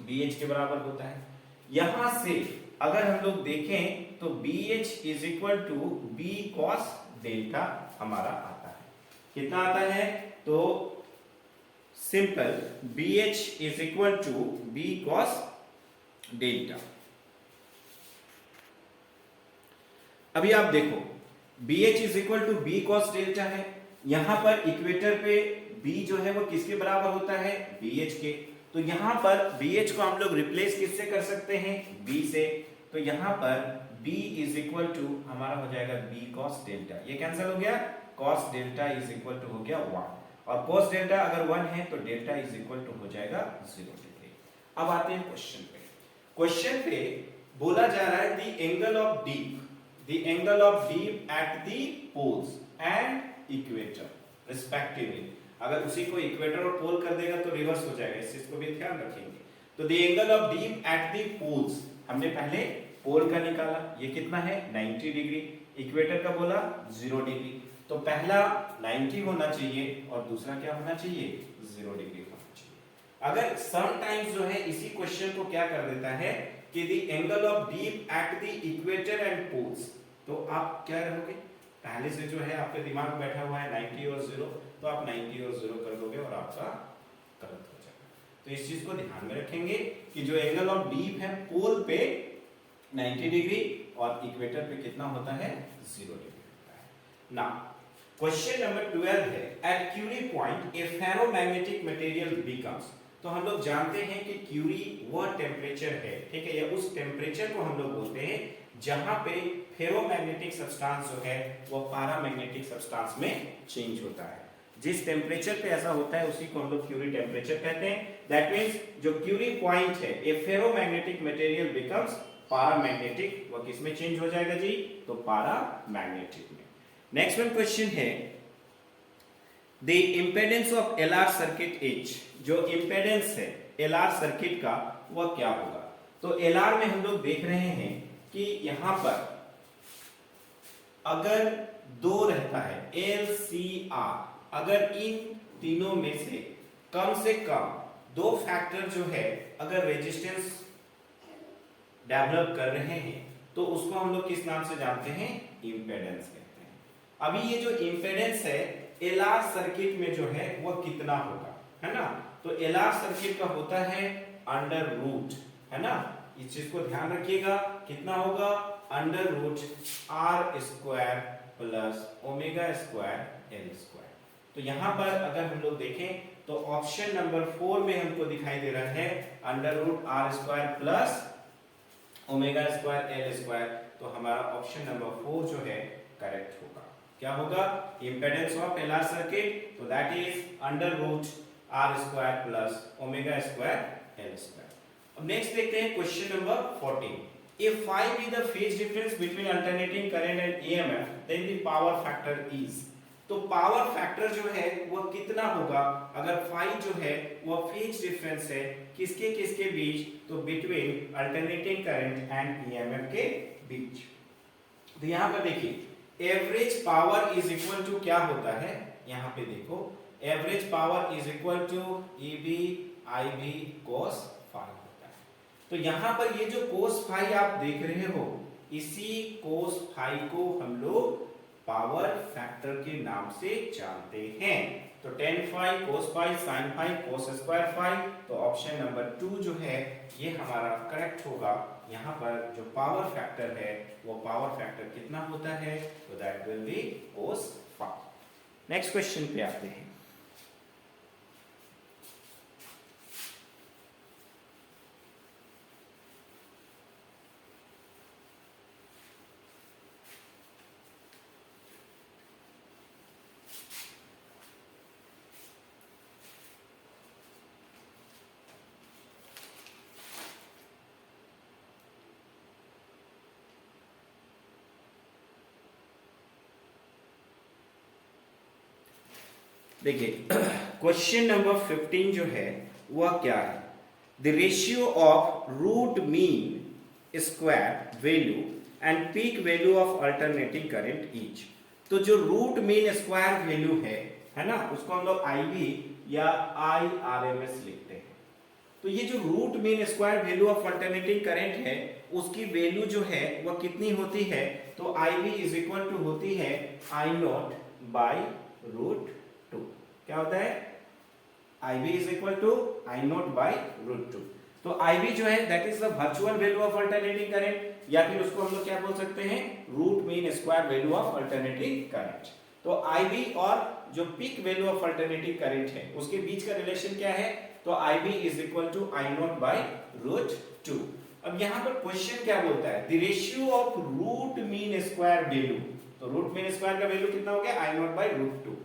BH के बराबर होता है। यहां से अगर हम लोग देखें तो BH is equal to B cos delta हमारा आता है। कितना आता है, तो simple BH is equal to B cos delta. अभी आप देखो BH is equal to B cos delta है, यहां पर इक्वेटर पे B जो है वो किसके बराबर होता है, BH के। तो यहां पर BH को हम लोग रिप्लेस किससे कर सकते हैं, B से। तो यहां पर B इज इक्वल टू हमारा हो जाएगा B cos डेल्टा, ये कैंसिल हो गया, cos delta is equal to हो गया 1, और cos डेल्टा अगर 1 है तो डेल्टा इज इक्वल टू हो जाएगा 0 डिग्री। अब आते हैं क्वेश्चन पे। क्वेश्चन पे बोला जा रहा है the angle of dip, the angle of dip at the poles and equator respectively. अगर उसी को इक्वेटर और पोल कर देगा तो रिवर्स हो जाएगा, इस चीज को भी ध्यान रखेंगे। तो the angle of dip at the poles, हमने पहले पोल का निकाला, ये कितना है, 90 डिग्री, इक्वेटर का बोला 0 डिग्री। तो पहला 90 होना चाहिए और दूसरा क्या होना चाहिए, 0 डिग्री होना चाहिए। अगर समटाइम्स जो है इसी क्वेश्चन को क्या कर देता है कि the angle of dip at the equator and poles, तो आप क्या रहोगे, पहले से जो है आपके दिमाग में बैठा हुआ है 90 और 0, तो आप 90 और 0 कर दोगे और आपका गलत हो जाएगा। तो इस चीज को ध्यान में रखेंगे कि जो एंगल ऑफ डीप है पोल पे 90 डिग्री और इक्वेटर पे कितना होता है, 0 डिग्री होता है। नाउ क्वेश्चन नंबर 12 है, at Curie point a ferromagnetic material becomes. तो हम लोग जानते हैं कि क्यूरी वह टेम्परेचर है, ठीक है, या उस टेम्परेचर को हम लोग बोलते हैं जहां पे फेरोमैग्नेटिक सब्सटेंस जो है वो पैरामैग्नेटिक सब्सटेंस में चेंज होता है। जिस टेम्परेचर पे ऐसा होता है उसी को हम लोग क्यूरी टेम्परेचर कहते हैं। दैट मींस जो क्यूरी पॉइंट है, ए फेरोमैग्नेटिक मटेरियल बिकम्स पैरामैग्नेटिक, वो किस में चेंज हो जाएगा जी, तो पैरामैग्नेटिक में। नेक्स्ट वन क्वेश्चन है, the impedance of LR circuit is, जो इंपेडेंस है एलआर सर्किट का वह क्या होगा। तो एलआर में हम लोग देख रहे हैं कि यहां पर अगर 2 रहता है LCR, अगर इन तीनों में से कम 2 फैक्टर जो है अगर रेजिस्टेंस डेवलप कर रहे हैं तो उसको हम लोग किस नाम से जानते हैं, इंपेडेंस कहते हैं। अभी ये जो इंपेडेंस है एलआर सर्किट में जो है वह कितना होगा, है ना। तो एलआर सर्किट का होता है अंडर रूट, है ना, इस चीज को ध्यान रखिएगा, कितना होगा, under root R square plus omega square L square. तो यहां पर अगर हम लोग देखें तो ऑप्शन नंबर 4 में हमको दिखाई दे रहा है under root R square plus omega square L square. तो हमारा ऑप्शन नंबर 4 जो है करेक्ट होगा। क्या होगा, इंपेडेंस ऑफ एलआर सर्किट, तो that is under root R square plus omega square L square. अब नेक्स्ट देखते हैं question number 14। If phi be the phase difference between alternating current and EMF, then the power factor is। तो power factor जो है वह कितना होगा अगर phi जो है वह फेज डिफरेंस है किसके किसके बीच, तो between alternating current and EMF के बीच। तो यहां पर देखिए average power is equal to क्या होता है, यहां पे देखो average power is equal to EB IB cos phi होता है। तो यहां पर ये जो cos phi आप देख रहे हो, इसी cos phi को हम लोग पावर फैक्टर के नाम से जानते हैं। तो tan phi cos phi sin phi cos square phi, तो ऑप्शन नंबर 2 जो है ये हमारा करेक्ट होगा। यहाँ पर जो पावर फैक्टर है वो पावर फैक्टर कितना होता है, तो that will be cos phi। Next question पे आते हैं। देखिए क्वेश्चन नंबर 15 जो है वह क्या है, the ratio of root mean square value and peak value of alternating current each. तो जो रूट मीन स्क्वायर वैल्यू है ना, उसको हम लोग IB या IRMS लिखते हैं। तो ये जो root mean square value of alternating current है उसकी वैल्यू जो है वह कितनी होती है, तो IB इज इक्वल टू होती है I0 बाई रूट 2। क्या होता है, IB is equal to I0 by root 2। तो IB जो है that is the virtual value of alternating current, या फिर उसको हम लोग क्या बोल सकते हैं, root mean square value of alternating current. तो IB और जो peak value of alternating current है उसके बीच का रिलेशन क्या है, तो IB is equal to I0 by root 2। अब यहां पर क्वेश्चन क्या बोलता है, the ratio of root mean square value, तो रूट मीन स्क्वायर का वैल्यू कितना हो गया, I0 by root 2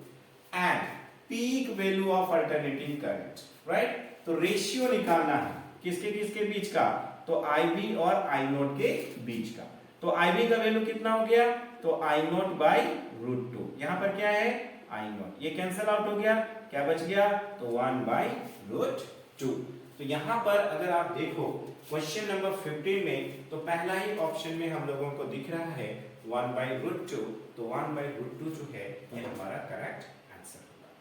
and peak value of alternating current, right. तो रेशियो निकालना है किसके किसके बीच का, तो IB और I0 के बीच का। तो IB का वैल्यू कितना हो गया, तो I0 बाई रूट 2, यहां पर क्या है I0, ये कैंसिल आउट हो गया, क्या बच गया, तो 1 बाई रूट 2। तो यहां पर अगर आप देखो क्वेश्चन नंबर 15 में, तो पहला ही ऑप्शन में हम लोगों को दिख रहा है 1 बाई रूट 2, तो 1 बाई रूट 2 जो है ये हमारा करेक्ट आंसर होगा।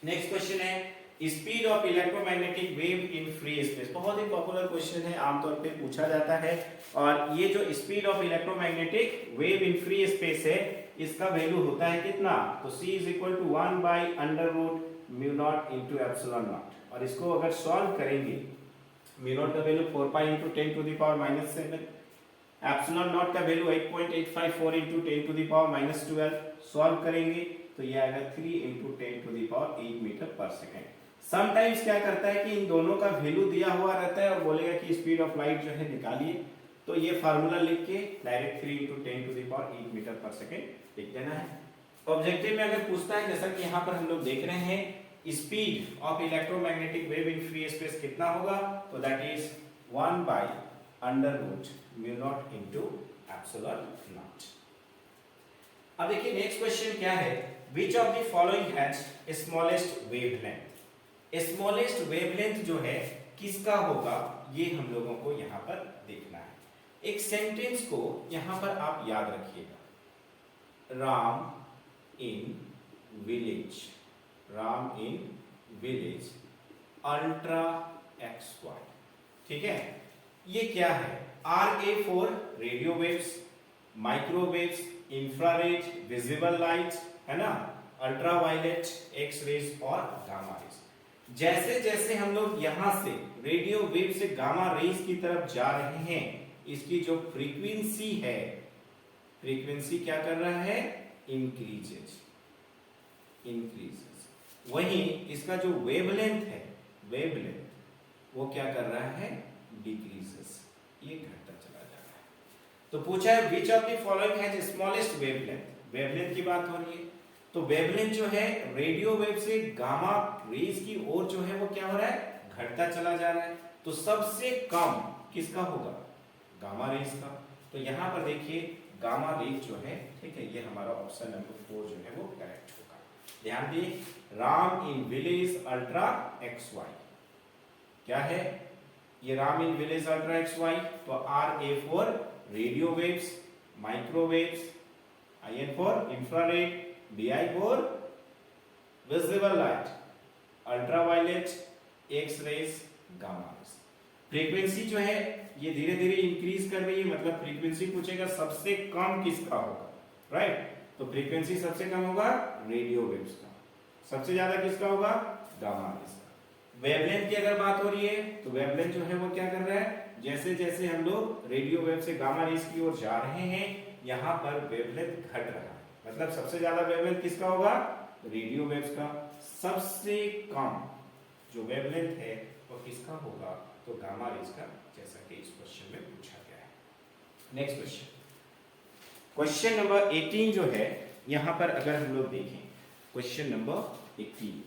नेक्स्ट क्वेश्चन है, speed of electromagnetic wave in free space. बहुत ही पॉपुलर क्वेश्चन है, आमतौर पे पूछा जाता है। और ये जो speed of electromagnetic wave in free space है इसका वैल्यू होता है कितना, तो c is equal to 1 by under root mu naught into epsilon naught. और इसको अगर सॉल्व करेंगे, म्यू नॉट का value 4 pi into 10 to the power -7, epsilon naught का value 8.854 into 10 to the power -12, solve करेंगे तो ये आएगा 3 into 10 to the power 8 metre per second. Sometimes क्या करता है कि इन दोनों का वैल्यू दिया हुआ रहता है और बोलेगा कि स्पीड ऑफ लाइट जो है निकालिए, तो ये फार्मूला लिख के direct 3 into 10 to the power 8 metre per second लिख देना है। ऑब्जेक्टिव में अगर पूछता है, जैसा कि यहाँ पर हम लोग देख रहे हैं, speed of electromagnetic wave in free space कितना होगा, तो that is 1 by under root mu naught into epsilon naught. अब देखिए नेक्स्ट क्वेश्चन क्या है, which of the following has smallest wavelength. Smallest wavelength जो है किसका होगा, ये हम लोगों को यहाँ पर देखना है। एक सेंटेंस को यहाँ पर आप याद रखिएगा, Ram in village, Ram in village ultra XY, ठीक है। ये क्या है, RA for radio waves, microwaves, infrared, visible light, है ना, अल्ट्रावायलेट, एक्स रेज और गामा रेज। जैसे जैसे हम लोग यहां से रेडियो वेव से गामा रेज की तरफ जा रहे हैं, इसकी जो फ्रीक्वेंसी है, फ्रीक्वेंसी क्या कर रहा है, इंक्रीजेस, इंक्रीजेस। वहीं इसका जो वेवलेंथ है, वेवलेंथ वो क्या कर रहा है, डिक्रीजेस, ये घटता चला जा रहा है। तो पूछा है which of the following has smallest wavelength, wavelength की बात हो रही है। तो वेवलेंथ जो है रेडियो वेव से गामा रेज की ओर जो है वो क्या हो रहा है, घटता चला जा रहा है। तो सबसे कम किसका होगा, गामा रेज का। तो यहां पर देखिए गामा रेज जो है, ठीक है, ये हमारा ऑप्शन नंबर 4 जो है वो करेक्ट होगा। ध्यान दिए, Ram in village ultra XY क्या है, ये Ram in village ultra XY। तो RA for radio waves, microwaves, IN for infrared, BI for visible light, ultraviolet, X rays, gamma rays. Frequency जो है ये धीरे धीरे इंक्रीज कर रही है, मतलब फ्रीक्वेंसी पूछेगा सबसे कम किसका होगा, राइट? तो फ्रीक्वेंसी सबसे कम होगा रेडियो वेव्स का, सबसे ज्यादा किसका होगा, गामा रेज का। वेवलेंथ की अगर बात हो रही है तो वेवलेंथ जो है वो क्या कर रहा है, जैसे जैसे हम लोग रेडियो वेव से गामा रेज की ओर जा रहे हैं यहाँ पर वेवलेंथ घट रहा है, मतलब सबसे ज्यादा वेवलेंथ किसका होगा, रेडियो वेव्स का। सबसे कम जो वेवलेंथ है वो किसका होगा, तो गामा रेज का, जैसा कि इस क्वेश्चन में पूछा गया है। नेक्स्ट क्वेश्चन, क्वेश्चन नंबर 18 जो है यहां पर अगर हम लोग देखें, क्वेश्चन नंबर 18,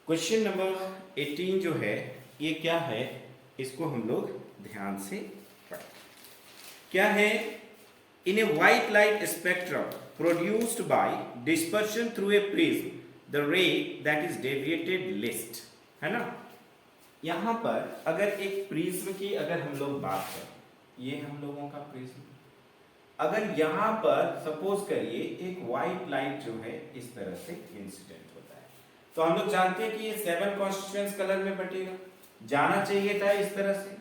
क्वेश्चन नंबर 18 जो है ये क्या है, इसको हम लोग ध्यान से पढ़ें। क्या है, in a white light spectrum produced by dispersion through a prism the ray that is deviated least, है ना। यहां पर अगर एक प्रिज्म की अगर हम लोग बात करें, ये हम लोगों का प्रिज्म, अगर यहां पर सपोज करिए एक व्हाइट लाइट जो है इस तरह से इंसिडेंट होता है, तो हम लोग जानते हैं कि ये 7 कॉन्स्टिट्यूएंट्स कलर में बटेगा, जाना चाहिए था इस तरह से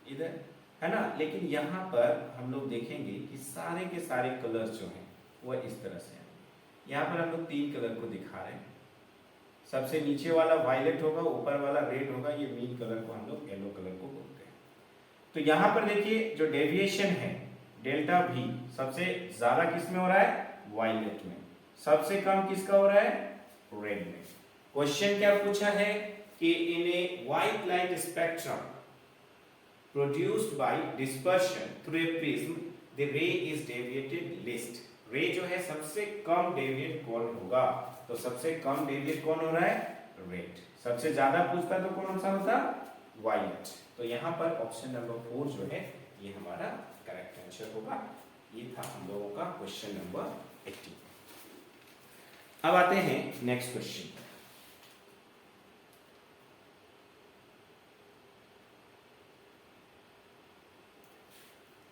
इधर, है ना। लेकिन यहाँ पर हम लोग देखेंगे कि सारे के सारे कलर्स जो हैं वो इस तरह से हैं। यहाँ पर हम लोग 3 कलर को दिखा रहे हैं, सबसे नीचे वाला वायलेट होगा, ऊपर वाला रेड होगा, ये मीन कलर को हम लोग येलो कलर को बोलते हैं। तो यहाँ पर देखिए जो डेविएशन है डेल्टा भी सबसे ज्यादा किस में हो रहा है, वायलेट में, सबसे कम किसका हो रहा है, रेड में। क्वेश्चन क्या पूछा है कि in a white light spectrum produced by dispersion through a prism the ray is deviated least, रे जो है सबसे कम डेविएट कौन होगा, तो सबसे कम डेविएट कौन हो रहा है, रेड। सबसे ज्यादा पूछता तो कौन सा होता, वायलेट। तो यहाँ पर ऑप्शन नंबर 4 जो है ये हमारा करेक्ट आंसर होगा। ये था हम लोगों का क्वेश्चन नंबर 18। अब आते हैं नेक्स्ट क्वेश्चन।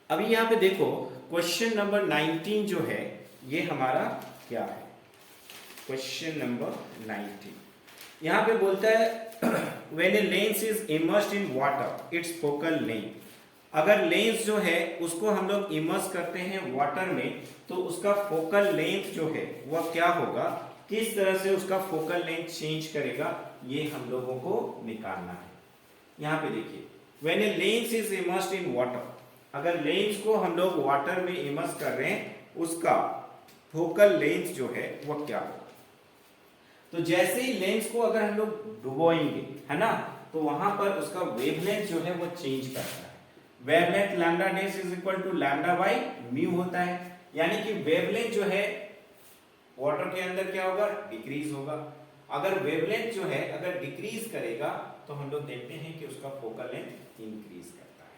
अभी यहां पे देखो क्वेश्चन नंबर 19 जो है ये हमारा क्या है, क्वेश्चन नंबर 19 यहां पे बोलता है when a lens is immersed in water it's focal length. अगर लेंस जो है उसको हम लोग इमर्स करते हैं वाटर में तो उसका फोकल लेंथ जो है वह क्या होगा, किस तरह से उसका फोकल लेंथ चेंज करेगा, ये हम लोगों को निकालना है। यहां पे देखिए when a lens is immersed in water, अगर लेंस को हम लोग वाटर में इमर्स कर रहे हैं उसका फोकल लेंथ जो है वो क्या होगा। तो जैसे ही लेंस को अगर हम लोग डुबोएंगे, है ना, तो वहां पर उसका वेवलेंथ जो है वो चेंज करता है। Wavelength lambda dash is equal to lambda by mu होता है, यानी कि वेवलेंथ जो है वाटर के अंदर क्या होगा, डिक्रीज होगा। अगर वेवलेंथ जो है अगर डिक्रीज करेगा तो हम लोग देखते हैं कि उसका फोकल लेंथ इंक्रीज करता है।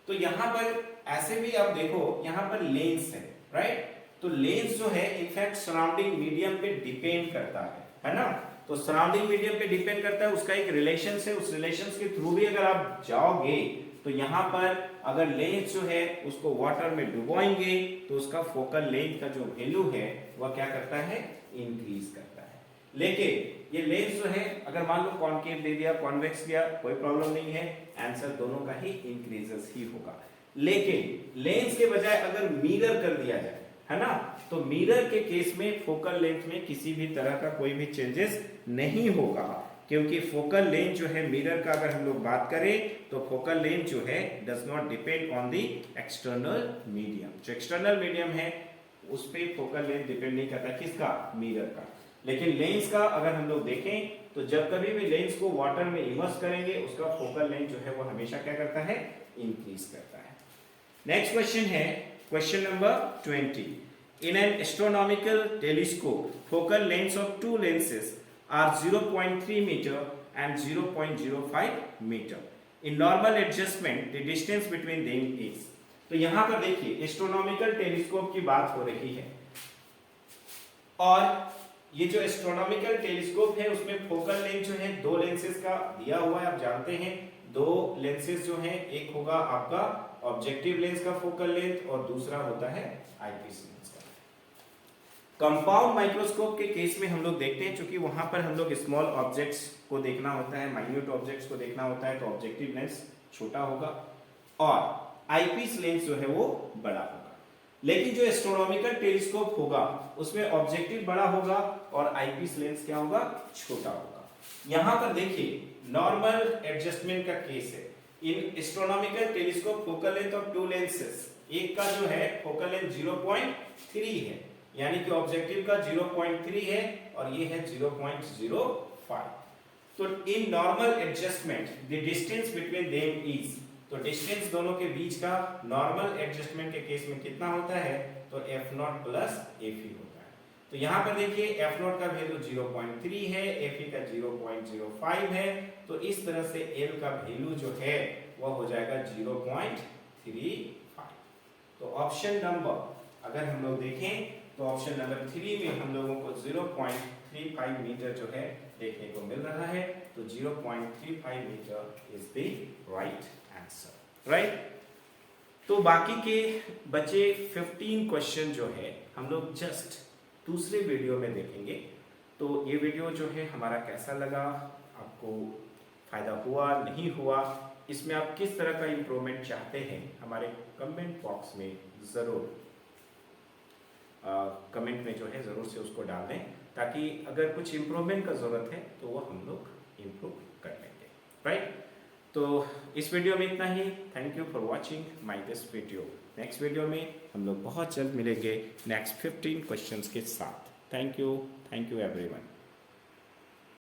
तो यहां पर ऐसे भी आप देखो यहां पर लेंस है, राइट, तो लेंस जो है इनफैक्ट सराउंडिंग मीडियम पे डिपेंड करता है ना। तो सराउंडिंग मीडियम पे डिपेंड करता है, उसका एक रिलेशन है, उस रिलेशन के थ्रू भी अगर आप जाओगे तो यहाँ पर अगर लेंस जो है उसको वाटर में डुबोएंगे तो उसका फोकल लेंथ का जो वैल्यू है वह क्या करता है, इंक्रीज करता है। लेकिन ये लेंस जो है अगर मान लो कॉनकेव दे दिया, कॉन्वेक्स दिया, कोई प्रॉब्लम नहीं है, आंसर दोनों का ही इंक्रीजेस ही होगा। लेकिन लेंस के बजाय अगर मिरर कर दिया जाए, है ना, तो मिरर के केस में फोकल लेंथ में किसी भी तरह का कोई भी चेंजेस नहीं होगा, क्योंकि फोकल लेंथ जो है मिरर का अगर हम लोग बात करें तो फोकल लेंथ जो है does not depend on the external medium. जो एक्सटर्नल मीडियम है उस पे फोकल लेंथ डिपेंड नहीं करता, किसका, मिरर का। लेकिन लेंस का अगर हम लोग देखें तो जब कभी भी लेंस को वाटर में इमर्स करेंगे उसका फोकल लेंथ जो है वो हमेशा क्या करता है, इंक्रीज करता है। नेक्स्ट क्वेश्चन है question number 20। In an astronomical telescope, focal lengths of two lenses are 0.3 meter and 0.05 meter. In normal adjustment, the distance between them is. तो यहाँ पर देखिए एस्ट्रोनॉमिकल टेलीस्कोप की बात हो रही है और ये जो एस्ट्रोनॉमिकल टेलीस्कोप है उसमें फोकल लेंथ जो है दो लेंसेज का दिया हुआ है, आप जानते हैं दो लेंसेज जो हैं, एक होगा आपका ऑब्जेक्टिव लेंस का फोकल लेंथ और दूसरा होता है आईपीस लेंस का। कंपाउंड माइक्रोस्कोप के केस में हम लोग देखते हैं, चूंकि वहां पर हम लोग स्मॉल ऑब्जेक्ट्स को देखना होता है, माइन्यूट ऑब्जेक्ट्स को देखना होता है, तो ऑब्जेक्टिव लेंस छोटा होगा और आईपीस लेंस जो है वो बड़ा होगा। लेकिन जो एस्ट्रोनॉमिकल टेलीस्कोप होगा उसमें ऑब्जेक्टिव बड़ा होगा और आईपीस लेंस क्या होगा, छोटा होगा। यहां पर देखिए नॉर्मल एडजस्टमेंट का केस है। In astronomical telescope focal length of two lenses, एक का जो है फोकल लेंथ 0.3 है, यानी कि ऑब्जेक्टिव का 0.3 है और ये है 0.05। तो in normal adjustment the distance between them is, तो डिस्टेंस दोनों के बीच का नॉर्मल एडजस्टमेंट के केस में कितना होता है, तो f0 प्लस Fe होता है। तो यहां पर देखिए f0 का वैल्यू 0.3 है, Fe का 0.05 है, तो इस तरह से L का वैल्यू जो है वह हो जाएगा 0.35। तो ऑप्शन नंबर अगर हम लोग देखें तो ऑप्शन नंबर 3 में हम लोगों को 0.35 मीटर जो है देखने को मिल रहा है। तो 0.35 metre is the right answer, right. तो बाकी के बचे 15 क्वेश्चन जो है हम लोग जस्ट दूसरे वीडियो में देखेंगे। तो ये वीडियो जो है हमारा कैसा लगा, आपको फायदा हुआ नहीं हुआ, इसमें आप किस तरह का इंप्रूवमेंट चाहते हैं, हमारे कमेंट बॉक्स में ज़रूर कमेंट में जो है ज़रूर से उसको डाल दें, ताकि अगर कुछ इम्प्रूवमेंट का ज़रूरत है तो वो हम लोग इम्प्रूव कर लेंगे, राइट। तो इस वीडियो में इतना ही। Thank you for watching my this video. Next video में हम लोग बहुत जल्द मिलेंगे नेक्स्ट 15 क्वेश्चंस के साथ। Thank you everyone.